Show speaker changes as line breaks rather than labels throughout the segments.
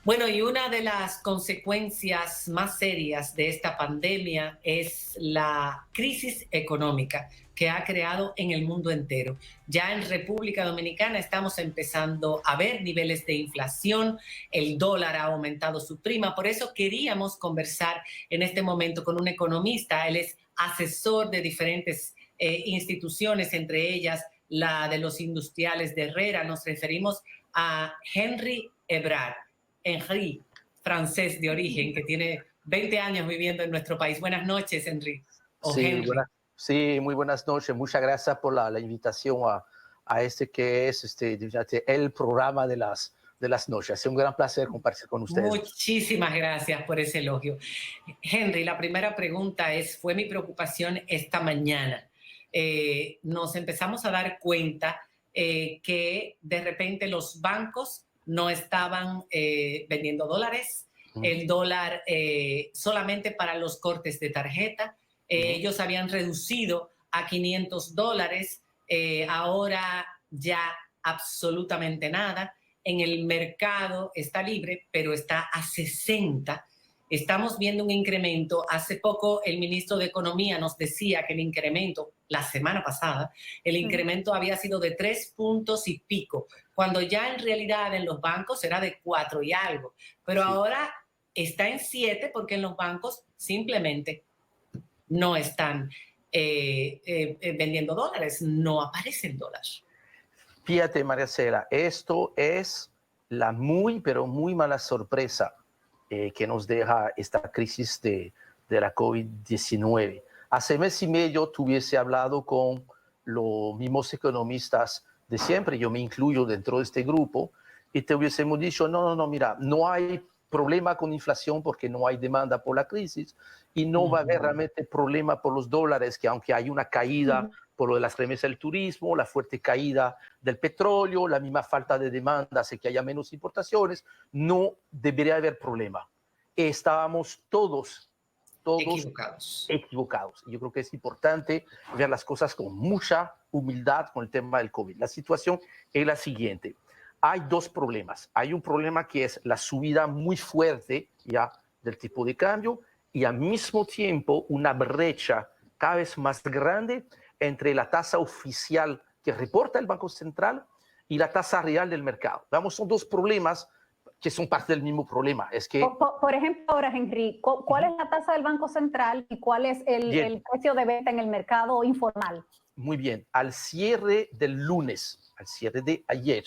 Bueno, y una de las consecuencias más serias de esta pandemia es la crisis económica que ha creado en el mundo entero. Ya en República Dominicana estamos empezando a ver niveles de inflación, el dólar ha aumentado su prima, por eso queríamos conversar en este momento con un economista. Él es asesor de diferentes instituciones, entre ellas la de los industriales de Herrera. Nos referimos a Henry, francés de origen, que tiene 20 años viviendo en nuestro país. Buenas noches, Henry. O
Sí,
Henry.
sí, muy buenas noches. Muchas gracias por la invitación a este que es el programa de las noches. Es un gran placer compartir con ustedes.
Muchísimas gracias por ese elogio. Henry, la primera pregunta fue mi preocupación esta mañana. Nos empezamos a dar cuenta que de repente los bancos no estaban vendiendo dólares, el dólar solamente para los cortes de tarjeta. Ellos habían reducido a $500, ahora ya absolutamente nada. En el mercado está libre, pero está a 60. Estamos viendo un incremento. Hace poco el ministro de Economía nos decía que el incremento, la semana pasada, el incremento había sido de 3 puntos y pico, cuando ya en realidad en los bancos era de 4 y algo. Pero sí, ahora está en 7 porque en los bancos simplemente no están vendiendo dólares, no aparecen dólares.
Fíjate, Maricela, esto es la muy, pero muy mala sorpresa que nos deja esta crisis de la COVID-19. Hace mes y medio tuviese hablado con los mismos economistas de siempre, yo me incluyo dentro de este grupo, y te hubiésemos dicho, no, mira, no hay problema con inflación porque no hay demanda por la crisis y no va a haber realmente problema por los dólares, que aunque hay una caída por lo de las remesas del turismo, la fuerte caída del petróleo, la misma falta de demanda hace que haya menos importaciones, no debería haber problema. Estábamos todos equivocados. Yo creo que es importante ver las cosas con mucha humildad con el tema del COVID. La situación es la siguiente. Hay dos problemas. Hay un problema que es la subida muy fuerte ya del tipo de cambio y al mismo tiempo una brecha cada vez más grande entre la tasa oficial que reporta el Banco Central y la tasa real del mercado. Vamos, son dos problemas que son parte del mismo problema. Es que,
por ejemplo, ahora, Henry, ¿cuál es la tasa del Banco Central y cuál es el precio de venta en el mercado informal?
Muy bien. Al cierre del lunes, al cierre de ayer,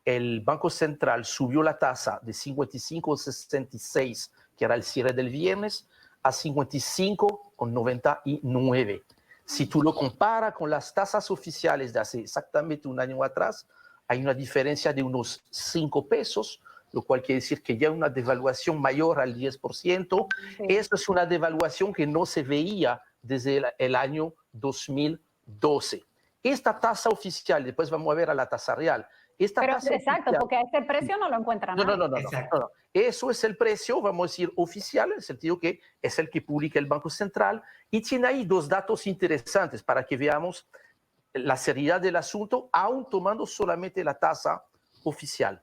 el Banco Central subió la tasa de 55,66, que era el cierre del viernes, a 55,99. Si tú lo comparas con las tasas oficiales de hace exactamente un año atrás, hay una diferencia de unos 5 pesos, lo cual quiere decir que ya hay una devaluación mayor al 10%. Sí. Esa es una devaluación que no se veía desde el año 2012. Esta tasa oficial, después vamos a ver a la tasa real.
Pero exacto, oficial, porque a este precio no lo encuentran.
No. Eso es el precio, vamos a decir, oficial, en el sentido que es el que publica el Banco Central, y tiene ahí dos datos interesantes para que veamos la seriedad del asunto, aún tomando solamente la tasa oficial.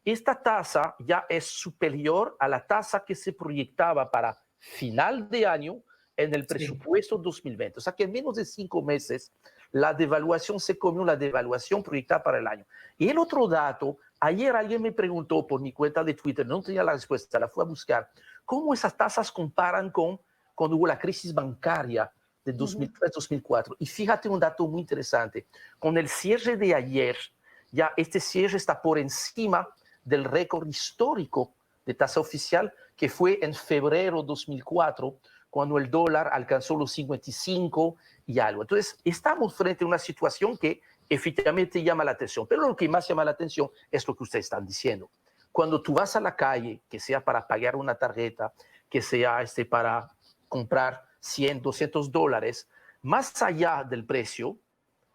Esta tasa ya es superior a la tasa que se proyectaba para final de año en el presupuesto 2020. O sea que en menos de 5 meses la devaluación se comió la devaluación proyectada para el año. Y el otro dato, ayer alguien me preguntó por mi cuenta de Twitter, no tenía la respuesta, la fui a buscar, cómo esas tasas comparan con cuando hubo la crisis bancaria de 2003-2004. Y fíjate un dato muy interesante, con el cierre de ayer, ya este cierre está por encima del récord histórico de tasa oficial que fue en febrero 2004, cuando el dólar alcanzó los 55 y algo. Entonces, estamos frente a una situación que efectivamente llama la atención, pero lo que más llama la atención es lo que ustedes están diciendo. Cuando tú vas a la calle, que sea para pagar una tarjeta, que sea para comprar 100, 200 dólares, más allá del precio,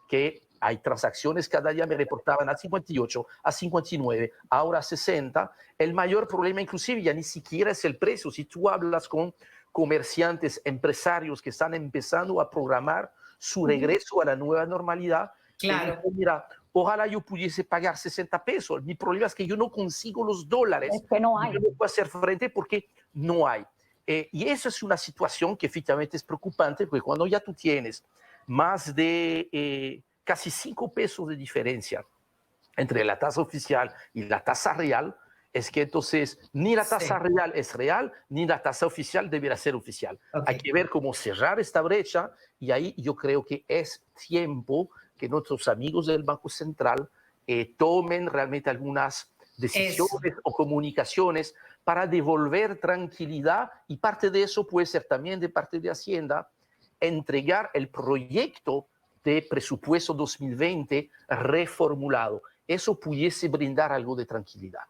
que hay transacciones cada día me reportaban a 58, a 59, ahora a 60. El mayor problema inclusive ya ni siquiera es el precio. Si tú hablas con comerciantes, empresarios que están empezando a programar su regreso a la nueva normalidad,
claro,
mira, ojalá yo pudiese pagar 60 pesos. Mi problema es que yo no consigo los dólares.
Es que no hay.
Yo no puedo hacer frente porque no hay. Y eso es una situación que efectivamente es preocupante, porque cuando ya tú tienes más de casi 5 pesos de diferencia entre la tasa oficial y la tasa real, es que entonces ni la tasa real es real, ni la tasa oficial deberá ser oficial.
Okay.
Hay que ver cómo cerrar esta brecha, y ahí yo creo que es tiempo que nuestros amigos del Banco Central tomen realmente algunas decisiones o comunicaciones para devolver tranquilidad, y parte de eso puede ser también de parte de Hacienda entregar el proyecto de presupuesto 2020 reformulado. Eso pudiese brindar algo de tranquilidad.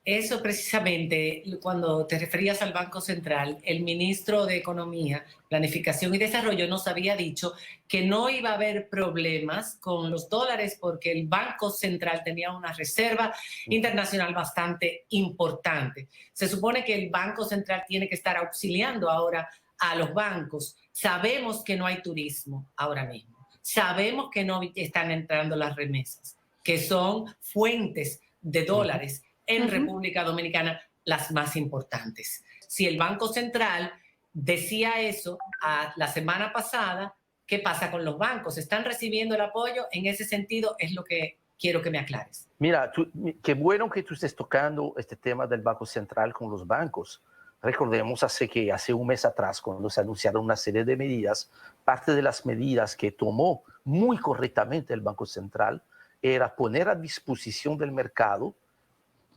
Eso precisamente, cuando te referías al Banco Central, el ministro de Economía, Planificación y Desarrollo nos había dicho que no iba a haber problemas con los dólares porque el Banco Central tenía una reserva internacional bastante importante. Se supone que el Banco Central tiene que estar auxiliando ahora a los bancos. Sabemos que no hay turismo ahora mismo. Sabemos que no están entrando las remesas, que son fuentes de dólares en República Dominicana las más importantes. Si el Banco Central decía eso la semana pasada, ¿qué pasa con los bancos? ¿Están recibiendo el apoyo? En ese sentido es lo que quiero que me aclares.
Mira, qué bueno que tú estés tocando este tema del Banco Central con los bancos. Recordemos hace un mes atrás, cuando se anunciaron una serie de medidas, parte de las medidas que tomó muy correctamente el Banco Central era poner a disposición del mercado,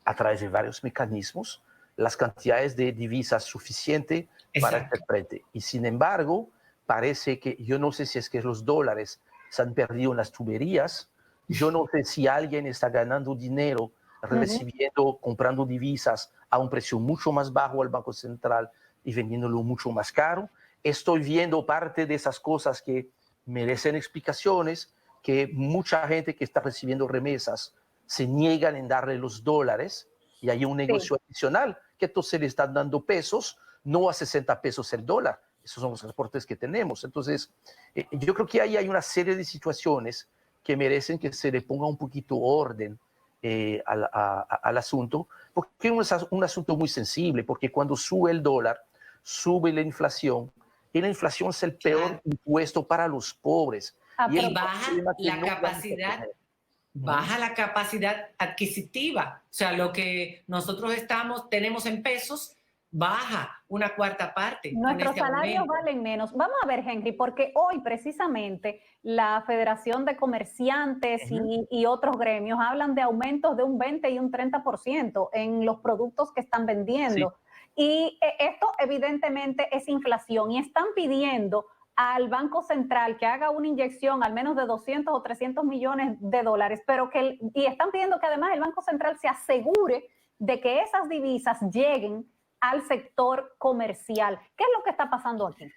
a través de varios mecanismos, las cantidades de divisas suficientes para hacer frente. Y sin embargo, parece que, yo no sé si es que los dólares se han perdido en las tuberías, yo no sé si alguien está ganando dinero recibiendo, comprando divisas a un precio mucho más bajo al Banco Central y vendiéndolo mucho más caro. Estoy viendo parte de esas cosas que merecen explicaciones, que mucha gente que está recibiendo remesas se niegan en darle los dólares, y hay un negocio adicional, que entonces le están dando pesos, no a 60 pesos el dólar. Esos son los reportes que tenemos. Entonces, yo creo que ahí hay una serie de situaciones que merecen que se le ponga un poquito orden al asunto, porque es un asunto muy sensible, porque cuando sube el dólar, sube la inflación, y la inflación es el peor impuesto para los pobres.
Y baja la capacidad. Baja la capacidad adquisitiva, o sea, lo que nosotros tenemos en pesos, baja una cuarta parte.
Nuestros salarios valen menos. Vamos a ver, Henry, porque hoy precisamente la Federación de Comerciantes y otros gremios hablan de aumentos de un 20 y un 30% en los productos que están vendiendo. Y esto evidentemente es inflación, y están pidiendo al Banco Central que haga una inyección al menos de 200 o 300 millones de dólares, y están pidiendo que además el Banco Central se asegure de que esas divisas lleguen al sector comercial. ¿Qué es lo que está pasando aquí?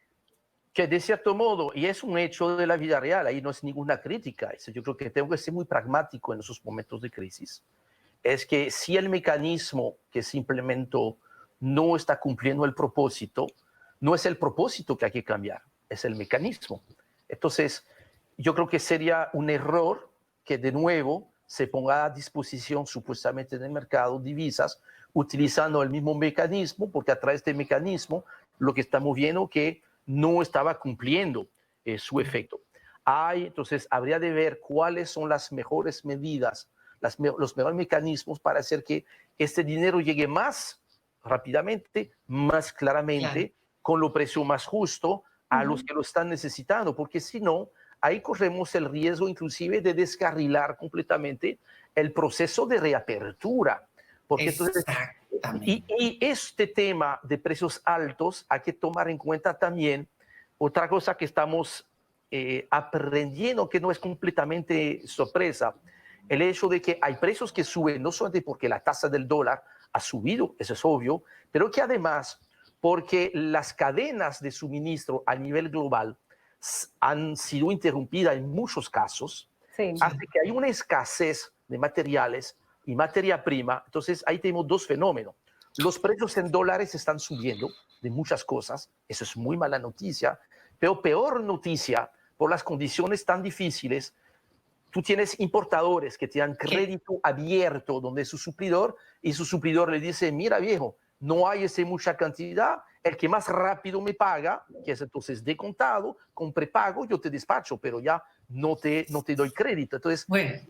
Que de cierto modo, y es un hecho de la vida real, ahí no es ninguna crítica, yo creo que tengo que ser muy pragmático en esos momentos de crisis, es que si el mecanismo que se implementó no está cumpliendo el propósito, no es el propósito que hay que cambiar, es el mecanismo. Entonces, yo creo que sería un error que de nuevo se ponga a disposición supuestamente en el mercado divisas utilizando el mismo mecanismo, porque a través del mecanismo lo que estamos viendo que no estaba cumpliendo su efecto. Entonces, habría de ver cuáles son las mejores medidas, los mejores mecanismos para hacer que este dinero llegue más rápidamente, más claramente, con lo precio más justo a los que lo están necesitando, porque si no, ahí corremos el riesgo inclusive de descarrilar completamente el proceso de reapertura. Porque entonces, y este tema de precios altos hay que tomar en cuenta también otra cosa que estamos aprendiendo, que no es completamente sorpresa, el hecho de que hay precios que suben no solamente porque la tasa del dólar ha subido, eso es obvio, pero que además porque las cadenas de suministro a nivel global han sido interrumpidas en muchos casos, hace que hay una escasez de materiales y materia prima. Entonces ahí tenemos dos fenómenos. Los precios en dólares están subiendo de muchas cosas, eso es muy mala noticia, pero peor noticia por las condiciones tan difíciles, tú tienes importadores que te dan crédito abierto donde es su suplidor y su suplidor le dice, mira viejo, no hay mucha cantidad, el que más rápido me paga, que es entonces de contado, con prepago, yo te despacho, pero ya no te doy crédito. Entonces,
Bueno,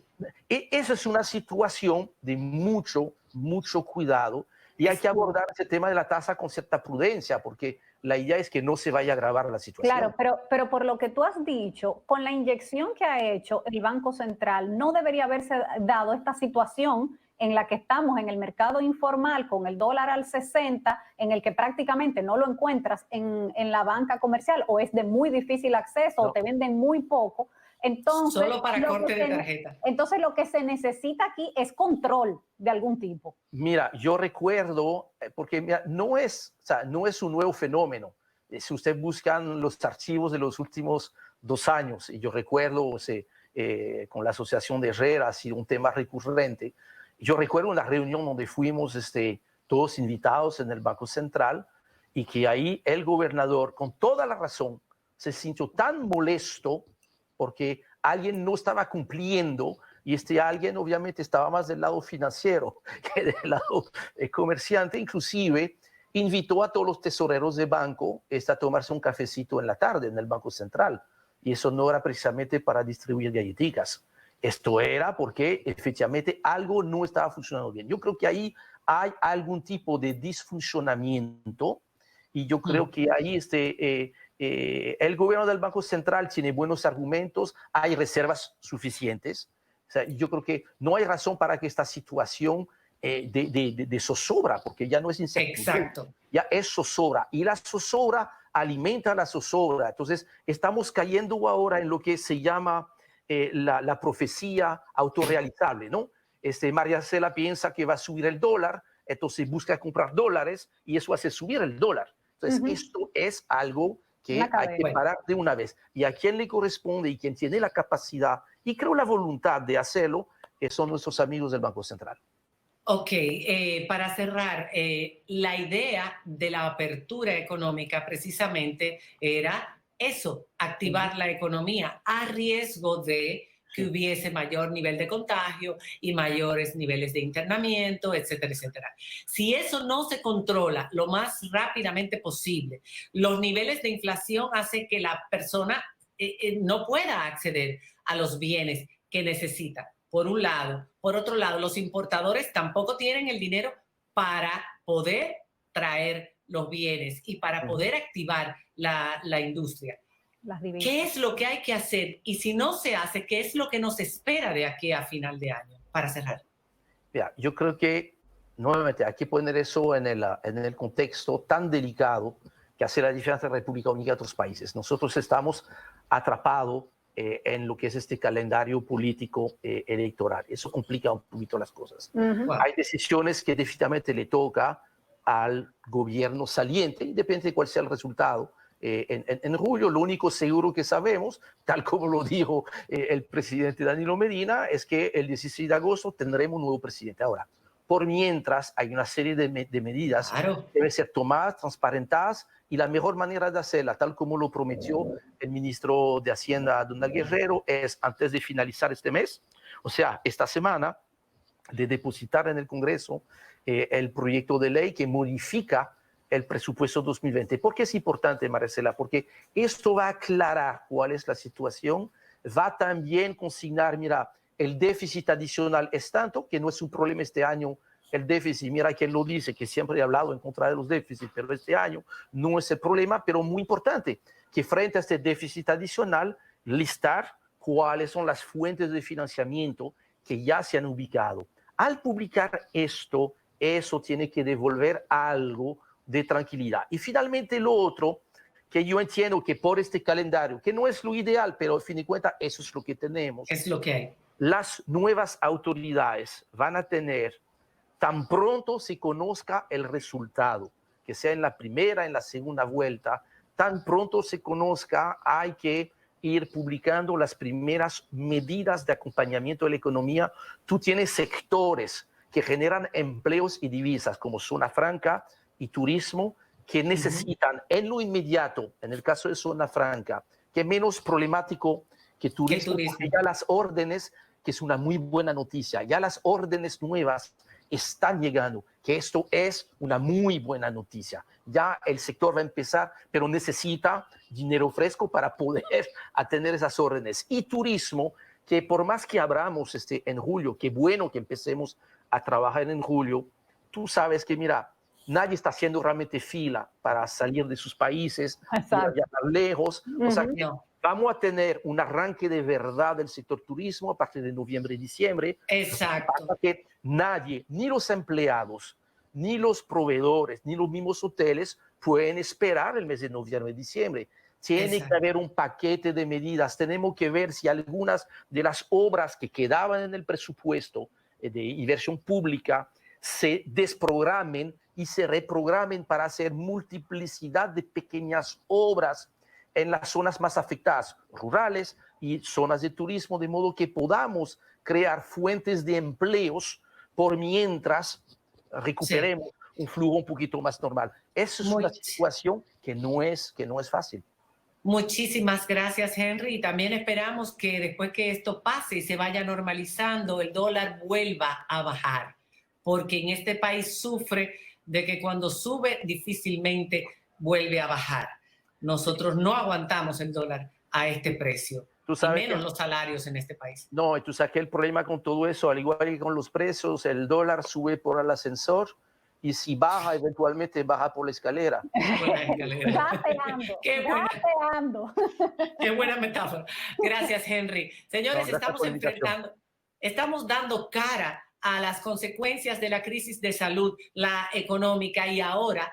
esa es una situación de mucho cuidado y hay que abordar ese tema de la tasa con cierta prudencia, porque la idea es que no se vaya a agravar la situación.
Claro, pero por lo que tú has dicho, con la inyección que ha hecho el Banco Central, no debería haberse dado esta situación en la que estamos en el mercado informal con el dólar al 60, en el que prácticamente no lo encuentras en la banca comercial o es de muy difícil acceso o te venden muy poco. Entonces,
solo para corte de tarjeta.
Entonces, lo que se necesita aquí es control de algún tipo.
Mira, yo recuerdo, porque mira, no es un nuevo fenómeno. Si usted busca los archivos de los últimos 2 años, y yo recuerdo con la Asociación de Herrera, ha sido un tema recurrente. Yo recuerdo una reunión donde fuimos todos invitados en el Banco Central y que ahí el gobernador, con toda la razón, se sintió tan molesto porque alguien no estaba cumpliendo y alguien obviamente estaba más del lado financiero que del lado comerciante. Inclusive invitó a todos los tesoreros de banco a tomarse un cafecito en la tarde en el Banco Central. Y eso no era precisamente para distribuir galletitas. Esto era porque efectivamente algo no estaba funcionando bien. Yo creo que ahí hay algún tipo de disfuncionamiento y yo creo que ahí el gobierno del Banco Central tiene buenos argumentos, hay reservas suficientes. O sea, yo creo que no hay razón para que esta situación de zozobra, porque ya no es incertidumbre,
exacto,
ya es zozobra. Y la zozobra alimenta la zozobra. Entonces, estamos cayendo ahora en lo que se llama la profecía autorrealizable, ¿no? María Cela piensa que va a subir el dólar, entonces busca comprar dólares y eso hace subir el dólar. Entonces, esto es algo que hay que parar de una vez. Y a quien le corresponde y quien tiene la capacidad y creo la voluntad de hacerlo, son nuestros amigos del Banco Central.
Ok, para cerrar, la idea de la apertura económica precisamente era eso, activar la economía a riesgo de que hubiese mayor nivel de contagio y mayores niveles de internamiento, etcétera, etcétera. Si eso no se controla lo más rápidamente posible, los niveles de inflación hacen que la persona no pueda acceder a los bienes que necesita, por un lado. Por otro lado, los importadores tampoco tienen el dinero para poder traer los bienes y para poder activar la industria. ¿Qué es lo que hay que hacer? Y si no se hace, ¿qué es lo que nos espera de aquí a final de año? Para cerrar.
Mira, yo creo que nuevamente hay que poner eso en el contexto tan delicado que hace la diferencia entre República Dominicana y otros países. Nosotros estamos atrapados en lo que es este calendario político electoral. Eso complica un poquito las cosas.
Wow.
Hay decisiones que definitivamente le toca al gobierno saliente, independientemente de cuál sea el resultado. En julio, lo único seguro que sabemos, tal como lo dijo el presidente Danilo Medina, es que el 16 de agosto tendremos un nuevo presidente. Ahora, por mientras, hay una serie de medidas que deben ser tomadas, transparentadas, y la mejor manera de hacerla, tal como lo prometió el ministro de Hacienda, Donald Guerrero, es antes de finalizar este mes, o sea, esta semana, de depositar en el Congreso el proyecto de ley que modifica el presupuesto 2020. ¿Por qué es importante, Marcela? Porque esto va a aclarar cuál es la situación, va también consignar, mira, el déficit adicional es tanto que no es un problema este año el déficit, mira quién lo dice, que siempre he hablado en contra de los déficits, pero este año no es el problema, pero muy importante, que frente a este déficit adicional, listar cuáles son las fuentes de financiamiento que ya se han ubicado. Al publicar esto, eso tiene que devolver algo de tranquilidad. Y finalmente lo otro, que yo entiendo que por este calendario, que no es lo ideal, pero a fin de cuentas eso es lo que tenemos.
Es lo que hay.
Las nuevas autoridades van a tener, tan pronto se conozca el resultado, que sea en la primera, en la segunda vuelta, tan pronto se conozca, hay que ir publicando las primeras medidas de acompañamiento de la economía. Tú tienes sectores que generan empleos y divisas, como zona franca y turismo, que necesitan en lo inmediato, en el caso de zona franca, que es menos problemático que turismo,
turismo.
porque ya las órdenes, que es una muy buena noticia, ya las órdenes nuevas están llegando, que esto es una muy buena noticia. Ya el sector va a empezar, pero necesita dinero fresco para poder atender esas órdenes. Y turismo, que por más que abramos en julio, qué bueno que empecemos a trabajar en julio, tú sabes que, mira, nadie está haciendo realmente fila para salir de sus países, ir allá tan lejos. O sea, que vamos a tener un arranque de verdad del sector turismo a partir de noviembre y diciembre.
Exacto.
Para que nadie, ni los empleados, ni los proveedores, ni los mismos hoteles pueden esperar el mes de noviembre y diciembre. Tiene que haber un paquete de medidas. Tenemos que ver si algunas de las obras que quedaban en el presupuesto de inversión pública se desprogramen y se reprogramen para hacer multiplicidad de pequeñas obras en las zonas más afectadas, rurales y zonas de turismo, de modo que podamos crear fuentes de empleos por mientras recuperemos un flujo un poquito más normal. Esa es una situación que no es fácil.
Muchísimas gracias, Henry. Y también esperamos que después que esto pase y se vaya normalizando, el dólar vuelva a bajar, porque en este país sufre de que cuando sube difícilmente vuelve a bajar. Nosotros no aguantamos el dólar a este precio, y menos los salarios en este país.
No, y tú sabes que el problema con todo eso, al igual que con los precios, el dólar sube por el ascensor y si baja, eventualmente baja por la escalera.
Gateando.
Qué buena metáfora. Gracias, Henry. Señores, estamos dando cara a las consecuencias de la crisis de salud, la económica y ahora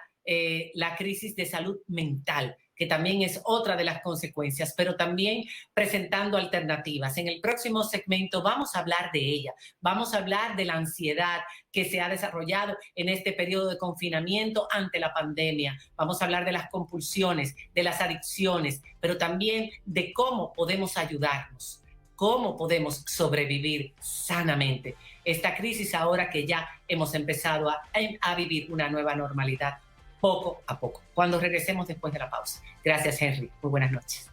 la crisis de salud mental, que también es otra de las consecuencias, pero también presentando alternativas. En el próximo segmento vamos a hablar de ella, vamos a hablar de la ansiedad que se ha desarrollado en este periodo de confinamiento ante la pandemia. Vamos a hablar de las compulsiones, de las adicciones, pero también de cómo podemos ayudarnos, cómo podemos sobrevivir sanamente esta crisis ahora que ya hemos empezado a vivir una nueva normalidad poco a poco, cuando regresemos después de la pausa. Gracias, Henry. Muy buenas noches.